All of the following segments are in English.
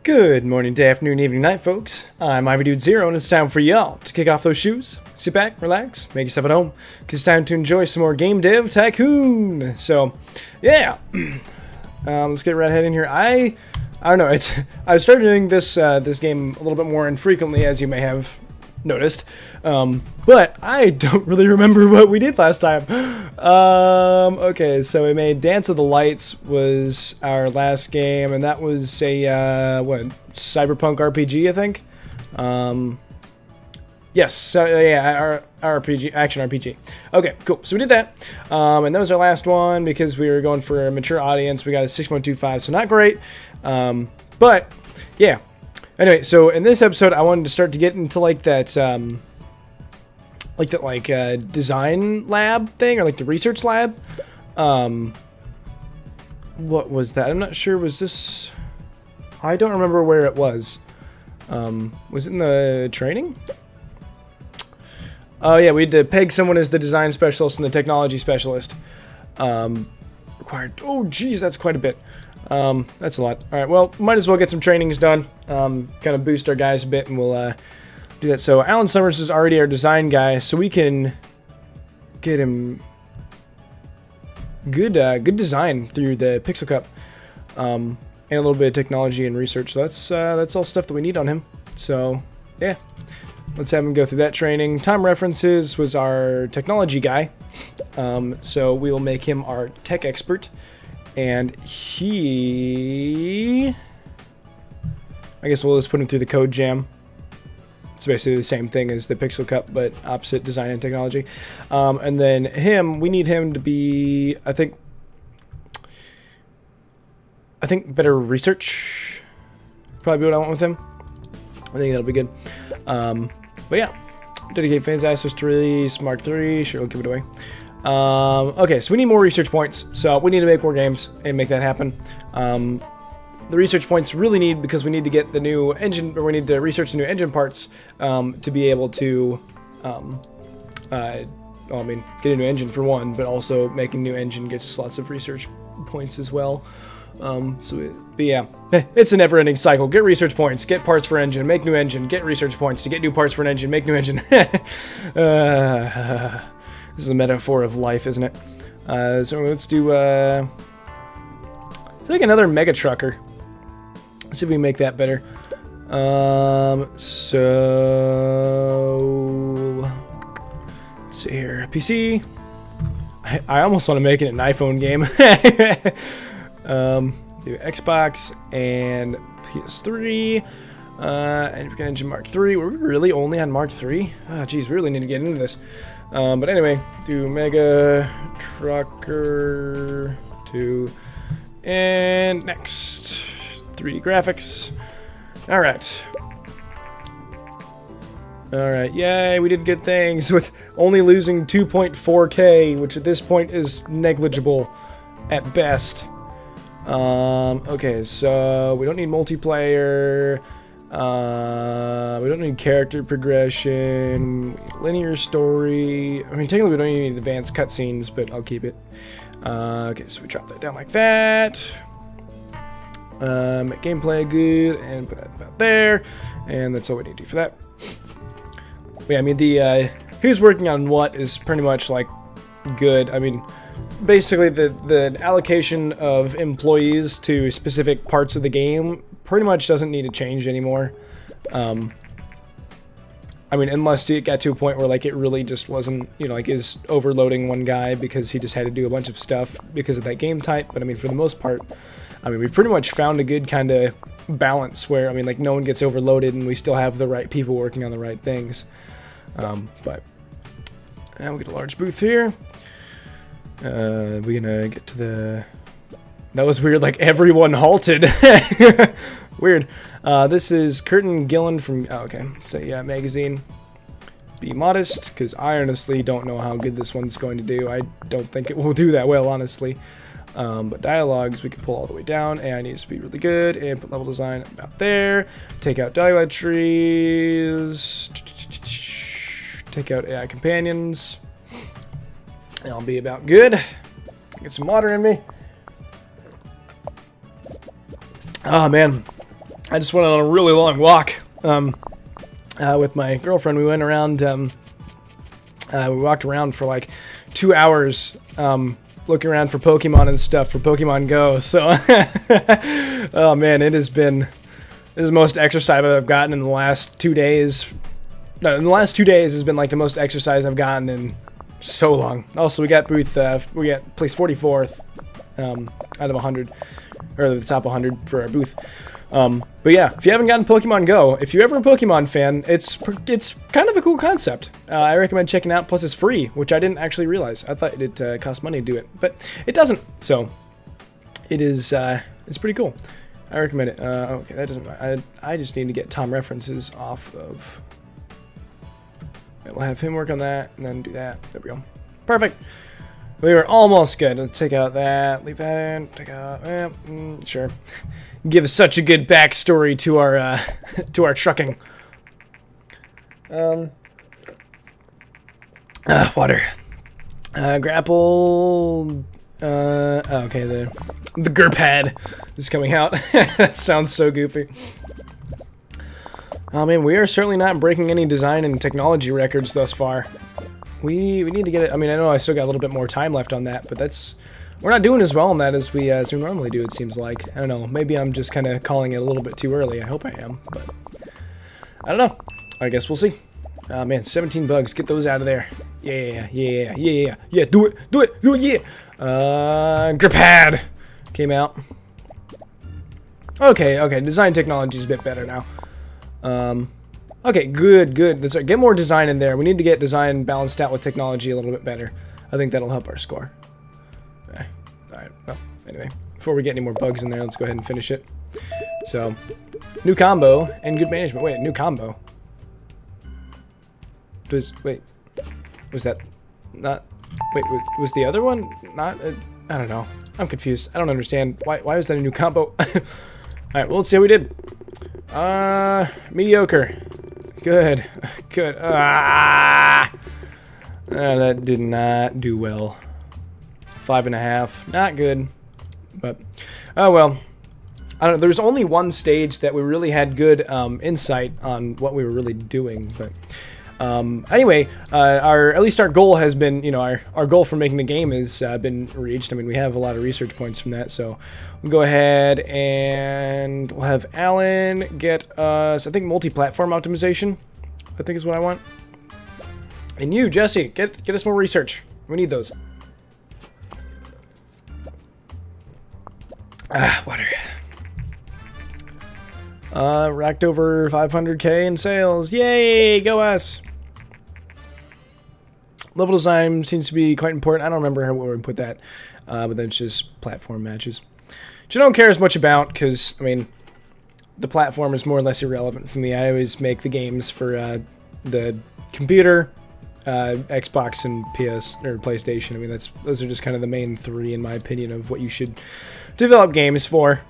Good morning, day, afternoon, evening, night, folks. I'm IvyDude0, and it's time for y'all to kick off those shoes. Sit back, relax, make yourself at home, because it's time to enjoy some more game dev Tycoon. So, yeah, let's get right ahead in here. I don't know. I started doing this this game a little bit more infrequently, as you may have noticed, but I don't really remember what we did last time. Okay, so we made Dance of the Lights was our last game, and that was a what, cyberpunk RPG, I think. Yes, so yeah, our RPG, action RPG. Okay, cool. So we did that, and that was our last one because we were going for a mature audience. We got a 6.25, so not great, but yeah. Anyway, so in this episode, I wanted to start to get into like that, design lab thing, or like the research lab. What was that? I'm not sure. Was this? I don't remember where it was. Was it in the training? Oh yeah, we had to peg someone as the design specialist and the technology specialist. Required. Oh geez, that's quite a bit. That's a lot. Alright, well, might as well get some trainings done. Kind of boost our guys a bit, and we'll do that. So Alan Summers is already our design guy, so we can get him good design through the Pixel Cup, and a little bit of technology and research. So that's all stuff that we need on him. So yeah, let's have him go through that training. Time References was our technology guy, so we will make him our tech expert. And he, I guess we'll just put him through the code jam. It's basically the same thing as the Pixel Cup, but opposite design and technology. And then him, we need him to be, I think better research. Probably what I want with him. I think that'll be good. But yeah, dedicate phase access to release Mark III. Sure, we'll give it away. Okay, so we need more research points, so we need to make more games and make that happen. The research points really need because we need to get the new engine, or we need to research the new engine parts to be able to, well, I mean, get a new engine for one, but also making a new engine gets lots of research points as well. But yeah, it's a never-ending cycle. Get research points, get parts for engine, make new engine, get research points to get new parts for an engine, make new engine. This is a metaphor of life, isn't it? So let's do, I feel like another Mega Trucker. Let's see if we can make that better. So, let's see here. PC. I almost want to make it an iPhone game. Do Xbox and PS3. And we've got Engine Mark III. Were we really only on Mark III? Oh, geez, we really need to get into this. But anyway, do Mega Trucker 2, and next 3D graphics. Alright, yay, we did good things with only losing 2.4K, which at this point is negligible at best. Okay, so we don't need multiplayer. We don't need character progression, linear story. I mean, technically we don't even need advanced cutscenes, but I'll keep it. Okay, so we drop that down like that. Make gameplay good, and put that about there. And that's all we need to do for that. But yeah, I mean, the who's working on what is pretty much like good. I mean, basically the allocation of employees to specific parts of the game pretty much doesn't need to change anymore. I mean, unless it got to a point where like it really just wasn't, you know, like is overloading one guy because he just had to do a bunch of stuff because of that game type. But I mean, for the most part, I mean, we pretty much found a good kind of balance where, I mean, like no one gets overloaded and we still have the right people working on the right things. But we'll get a large booth here. We're gonna get to the... That was weird, like everyone halted. Weird. This is Curtin Gillen from... Oh, okay. So yeah, magazine. Be modest, because I honestly don't know how good this one's going to do. I don't think it will do that well, honestly. But dialogues we can pull all the way down. AI needs to be really good. Input level design about there. Take out dialogue trees. Take out AI companions. I'll be about good. Get some water in me. Oh man, I just went on a really long walk with my girlfriend. We went around, we walked around for like 2 hours looking around for Pokemon and stuff for Pokemon Go. So, oh man, it has been, this is the most exercise I've gotten in the last 2 days. No, in the last 2 days has been like the most exercise I've gotten in so long. Also, we got place 44th out of 100, or the top 100 for our booth. But yeah, if you haven't gotten Pokemon Go, if you're ever a Pokemon fan, it's kind of a cool concept. I recommend checking it out. Plus, it's free, which I didn't actually realize. I thought it cost money to do it, but it doesn't. So it is. It's pretty cool. I recommend it. Okay, that doesn't. I just need to get Tom references off of. We'll have him work on that, and then do that. There we go. Perfect. We were almost good. Let's take out that. Leave that in. Take out. Sure. Give such a good backstory to our to our trucking. Water. Grapple. Okay, the Gerpad is coming out. That sounds so goofy. Oh man, we are certainly not breaking any design and technology records thus far. We need to get it. I mean, I know I still got a little bit more time left on that, but we're not doing as well on that as we normally do. It seems like. I don't know. Maybe I'm just kind of calling it a little bit too early. I hope I am, but I don't know. I guess we'll see. Oh man, 17 bugs. Get those out of there. Yeah. Do it. Yeah. Gripad came out. Okay. Design technology is a bit better now. Okay, good. Let's get more design in there. We need to get design balanced out with technology a little bit better. I think that'll help our score. Okay. Alright, well, anyway. Before we get any more bugs in there, let's go ahead and finish it. So, new combo and good management. Wait, new combo? Wait, was that not... Wait, was the other one not... I don't know. I'm confused. I don't understand. Why was that a new combo? Alright, well, let's see how we did. Mediocre. Good. That did not do well. 5.5. Not good. But, oh well. I don't know. There's only one stage that we really had good insight on what we were really doing. But anyway, at least our goal has been, you know, our goal for making the game has been reached. I mean, we have a lot of research points from that, so we'll go ahead and we'll have Alan get us, I think, multi-platform optimization, I think is what I want. And you, Jesse, get us more research. We need those. Water. Racked over 500K in sales. Yay, go us! Level design seems to be quite important. I don't remember where we put that, but then it's just platform matches. Which I don't care as much about, because, I mean, the platform is more or less irrelevant for me. I always make the games for the computer, Xbox, and PS, or PlayStation. I mean, those are just kind of the main three, in my opinion, of what you should develop games for.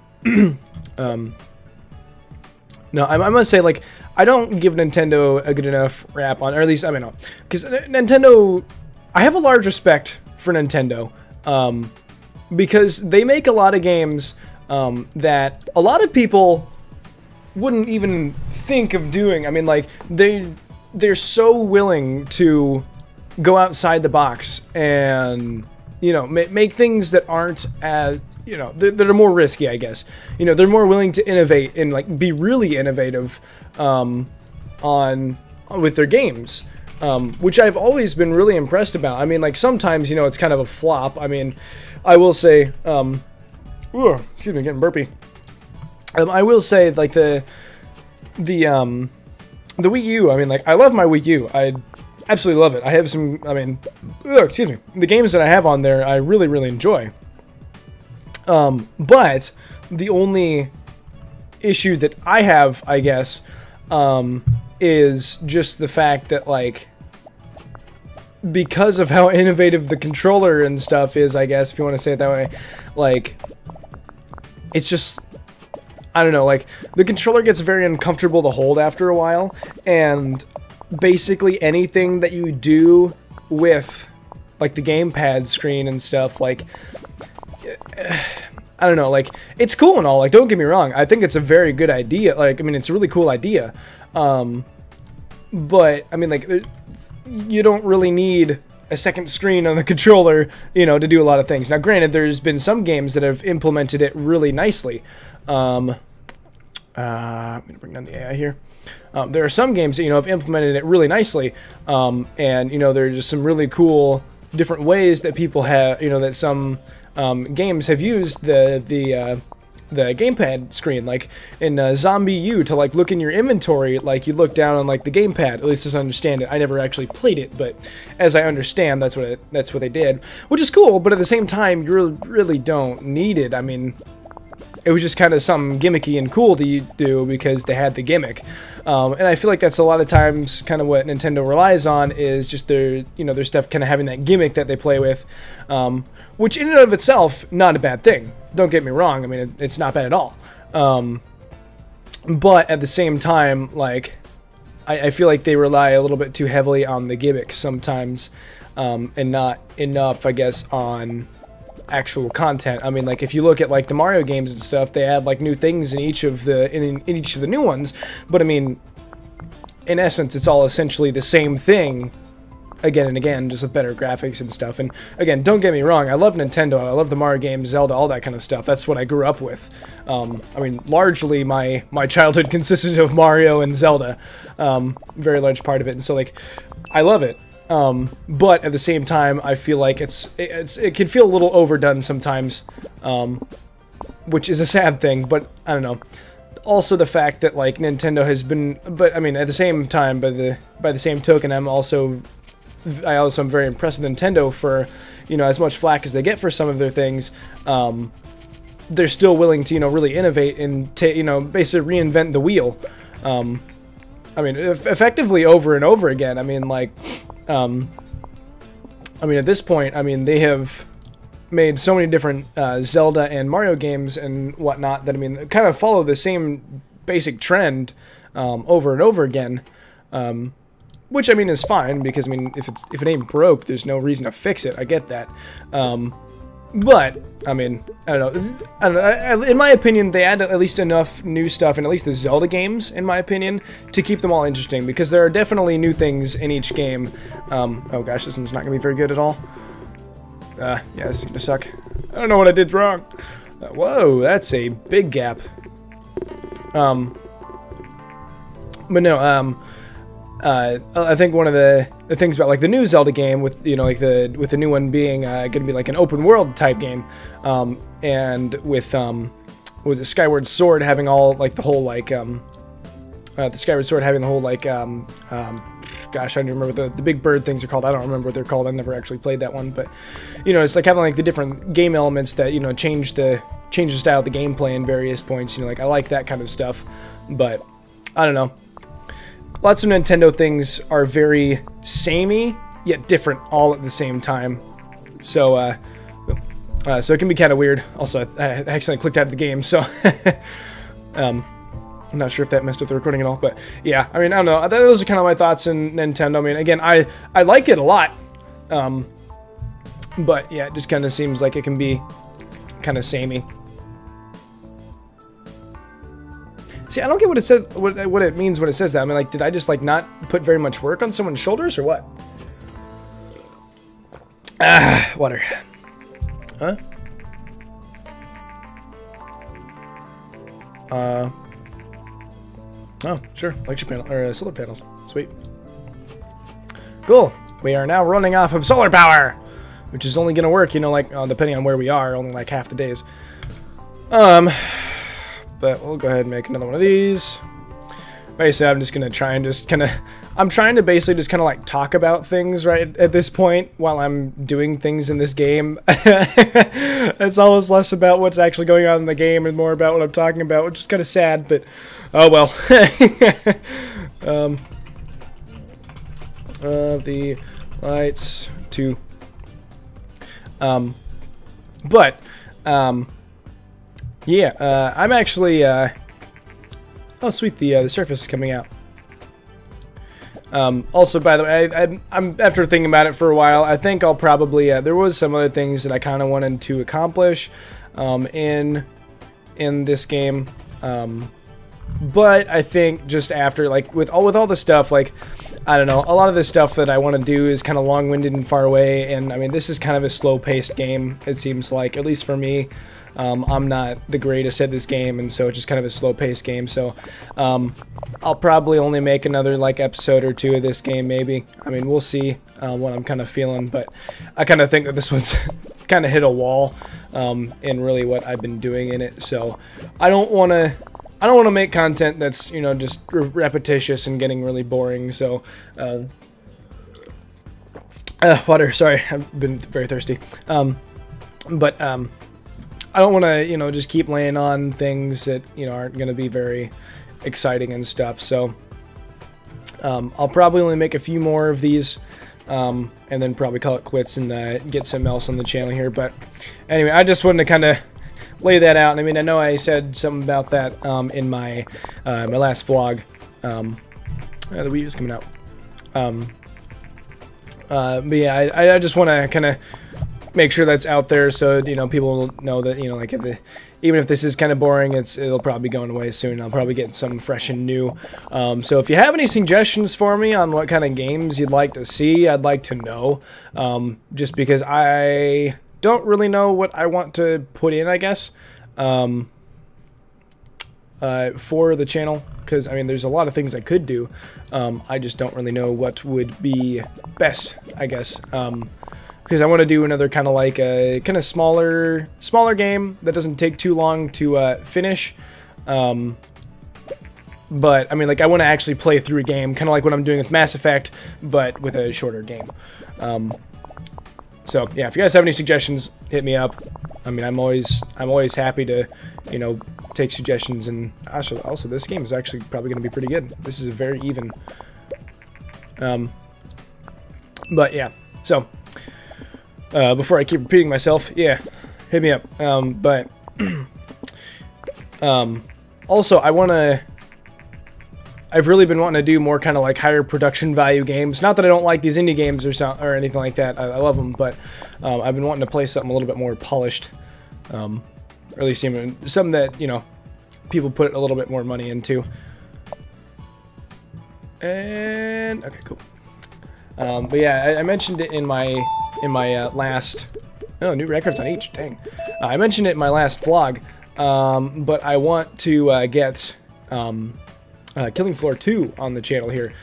No, I must say, like, I don't give Nintendo a good enough rap on, or at least, I mean, no, because Nintendo, I have a large respect for Nintendo, because they make a lot of games that a lot of people wouldn't even think of doing. I mean, like, they're so willing to go outside the box and, you know, make things that aren't as, you know, that are more risky, I guess. You know, they're more willing to innovate and, like, be really innovative with their games, which I've always been really impressed about. I mean, like, sometimes, you know, it's kind of a flop. I mean, I will say, ooh, excuse me, getting burpy. I will say, like, the Wii U, I mean, like, I love my Wii U. I absolutely love it. I have some, I mean, excuse me, the games that I have on there, I really, really enjoy. But the only issue that I have, I guess, is just the fact that, like, because of how innovative the controller and stuff is, I guess, if you want to say it that way, like, it's just, I don't know, like, the controller gets very uncomfortable to hold after a while, and basically anything that you do with, like, the gamepad screen and stuff, like, I don't know, like, it's cool and all, like, don't get me wrong, I think it's a very good idea, like, I mean, it's a really cool idea, but, I mean, like, you don't really need a second screen on the controller, you know, to do a lot of things. Now, granted, there's been some games that have implemented it really nicely. I'm gonna bring down the AI here. There are some games that, you know, have implemented it really nicely, and, you know, there are just some really cool different ways that people have, you know, that some games have used the gamepad screen, like in Zombie U, to like look in your inventory, like you look down on like the gamepad. At least as I understand it. I never actually played it, but as I understand, that's what they did, which is cool. But at the same time, you really don't need it. I mean, it was just kind of something gimmicky and cool to do because they had the gimmick, and I feel like that's a lot of times kind of what Nintendo relies on, is just their, you know, their stuff kind of having that gimmick that they play with, which in and of itself, not a bad thing. Don't get me wrong. I mean, it's not bad at all. But at the same time, like, I feel like they rely a little bit too heavily on the gimmick sometimes, and not enough, I guess, on actual content. I mean, like, if you look at like the Mario games and stuff, they add like new things in each of the each of the new ones. But I mean, in essence, it's all essentially the same thing again and again, just with better graphics and stuff. And again, don't get me wrong, I love Nintendo, I love the Mario games, Zelda, all that kind of stuff. That's what I grew up with. I mean, largely my childhood consisted of Mario and Zelda, very large part of it, and so like, I love it. But at the same time, I feel like it can feel a little overdone sometimes, which is a sad thing. But I don't know. Also, the fact that like Nintendo has been, but I mean, at the same time, by the same token, I also am very impressed with Nintendo for, you know, as much flack as they get for some of their things. They're still willing to, you know, really innovate and you know, basically reinvent the wheel. I mean, effectively over and over again. I mean, like, I mean, at this point, I mean, they have made so many different Zelda and Mario games and whatnot that, I mean, kind of follow the same basic trend over and over again, which, I mean, is fine, because, I mean, if it ain't broke, there's no reason to fix it. I get that. But, I mean, I don't know. In my opinion, they add at least enough new stuff in at least the Zelda games, in my opinion, to keep them all interesting, because there are definitely new things in each game. Oh gosh, this one's not going to be very good at all. Yeah, this is going to suck. I don't know what I did wrong. Whoa, that's a big gap. But no, I think one of the things about like the new Zelda game, with, you know, like with the new one being going to be like an open world type game, and with the Skyward Sword having all like the whole like the Skyward Sword having the whole like gosh, I don't remember what the big bird things are called. I don't remember what they're called. I never actually played that one, but you know, it's like having like the different game elements that, you know, change the style of the gameplay in various points. You know, like, I like that kind of stuff, but I don't know. Lots of Nintendo things are very samey, yet different all at the same time. So, so it can be kind of weird. Also, I accidentally clicked out of the game, so I'm not sure if that messed up the recording at all. But yeah, I mean, I don't know. Those are kind of my thoughts on Nintendo. I mean, again, I like it a lot, but yeah, it just kind of seems like it can be kind of samey. See, I don't get what it says, what it means when it says that. I mean, like, did I just, like, not put very much work on someone's shoulders, or what? Ah, water. Huh? Oh, sure. Electric panel, or solar panels. Sweet. Cool. We are now running off of solar power, which is only going to work, you know, like, depending on where we are, only like half the days. But we'll go ahead and make another one of these. Basically, I'm just gonna try and just kind of, I'm trying to basically just kind of like talk about things right at this point while I'm doing things in this game. It's almost less about what's actually going on in the game and more about what I'm talking about, which is kind of sad, but oh well. The lights to, yeah, I'm actually, oh sweet, the surface is coming out. Also, by the way, I'm after thinking about it for a while, I think I'll probably, there was some other things that I kind of wanted to accomplish. in this game. But I think just after, like, with all the stuff, like, I don't know, a lot of the stuff that I want to do is kind of long-winded and far away, and I mean, this is kind of a slow-paced game, it seems like, at least for me. I'm not the greatest at this game, and so it's just kind of a slow-paced game, so I'll probably only make another, like, episode or two of this game, maybe. I mean, we'll see what I'm kind of feeling, but I kind of think that this one's kind of hit a wall in really what I've been doing in it, so I don't want to make content that's, you know, just repetitious and getting really boring, so, water, sorry, I've been very thirsty, but, I don't want to, you know, just keep laying on things that, you know, aren't going to be very exciting and stuff, so, I'll probably only make a few more of these, and then probably call it quits and, get something else on the channel here, but, anyway, I just wanted to kind of lay that out. I mean, I know I said something about that in my my last vlog. The Wii U is coming out. But yeah, I just want to kind of make sure that's out there, so you know people will know that, you know, like even if this is kind of boring, it'll probably be going away soon. I'll probably get something fresh and new. So if you have any suggestions for me on what kind of games you'd like to see, I'd like to know. Just because I don't really know what I want to put in, I guess, for the channel, because I mean there's a lot of things I could do. I just don't really know what would be best, I guess, because I want to do another kind of like a kind of smaller game that doesn't take too long to finish. But I mean, like, I want to actually play through a game, kind of like what I'm doing with Mass Effect, but with a shorter game. So yeah, if you guys have any suggestions, hit me up. I mean, I'm always happy to, you know, take suggestions. And also this game is actually probably going to be pretty good. This is a very even. But yeah, so before I keep repeating myself, yeah, hit me up. But also I've really been wanting to do more kind of like higher production value games. Not that I don't like these indie games or anything like that. I love them, but I've been wanting to play something a little bit more polished, or at least something that, you know, people put a little bit more money into. And okay, cool. But yeah, I mentioned it in my last. Oh, new records on each. Dang. I mentioned it in my last vlog, but I want to get. Killing Floor 2 on the channel here.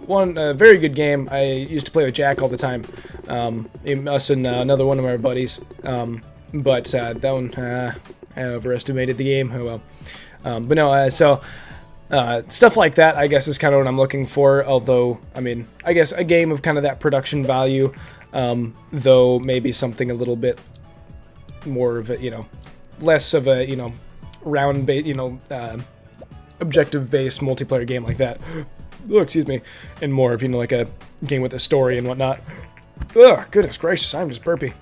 One very good game. I used to play with Jack all the time. Us and another one of our buddies. But that one, I overestimated the game. Oh well. But no, so stuff like that, I guess, is kind of what I'm looking for. Although, I mean, I guess a game of kind of that production value, though maybe something a little bit more of a, you know, less of a, you know, round-based, you know, objective-based multiplayer game like that. Oh, excuse me. And more of, you know, like a game with a story and whatnot. Ugh, goodness gracious, I'm just burpy.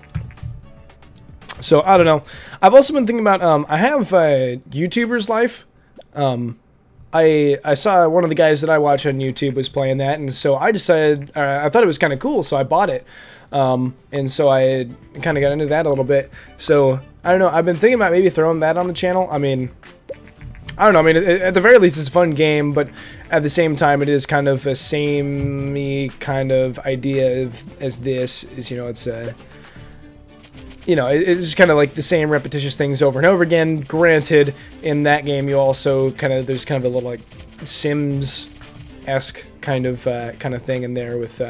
So, I don't know. I've also been thinking about, I have a YouTuber's Life. I saw one of the guys that I watch on YouTube was playing that, and so I decided, I thought it was kind of cool, so I bought it. And so I kind of got into that a little bit. So, I don't know, I've been thinking about maybe throwing that on the channel. I mean, I don't know, I mean, at the very least, it's a fun game, but at the same time, it is kind of a samey kind of idea as this is, you know, it's you know, it's just kind of like the same repetitious things over and over again. Granted, in that game, you also kind of, there's kind of a little, like, Sims-esque kind of thing in there with,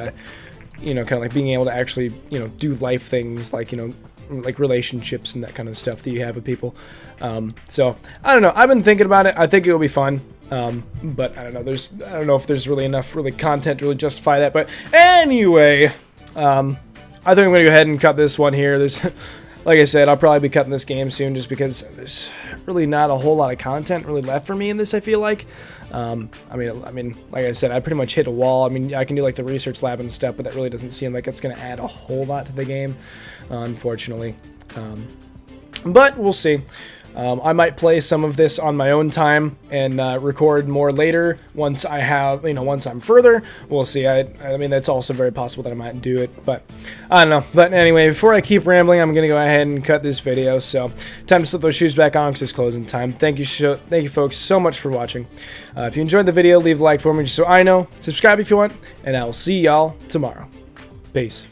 you know, kind of like being able to actually, you know, do life things, like, you know, like relationships and that kind of stuff that you have with people. So I don't know. I've been thinking about it. I think it'll be fun. But I don't know. I don't know if there's really enough content to really justify that. But anyway, I think I'm gonna go ahead and cut this one here. There's, like I said, I'll probably be cutting this game soon just because there's really not a whole lot of content really left for me in this, I feel like. I mean, like I said, I pretty much hit a wall. I mean, I can do like the research lab and stuff, but that really doesn't seem like it's going to add a whole lot to the game, unfortunately. But we'll see. I might play some of this on my own time and record more later once I have, once I'm further. We'll see. I mean, that's also very possible that I might do it, but I don't know. But anyway, before I keep rambling, I'm going to go ahead and cut this video. So time to slip those shoes back on because it's closing time. Thank you folks so much for watching. If you enjoyed the video, leave a like for me just so I know. Subscribe if you want, and I will see y'all tomorrow. Peace.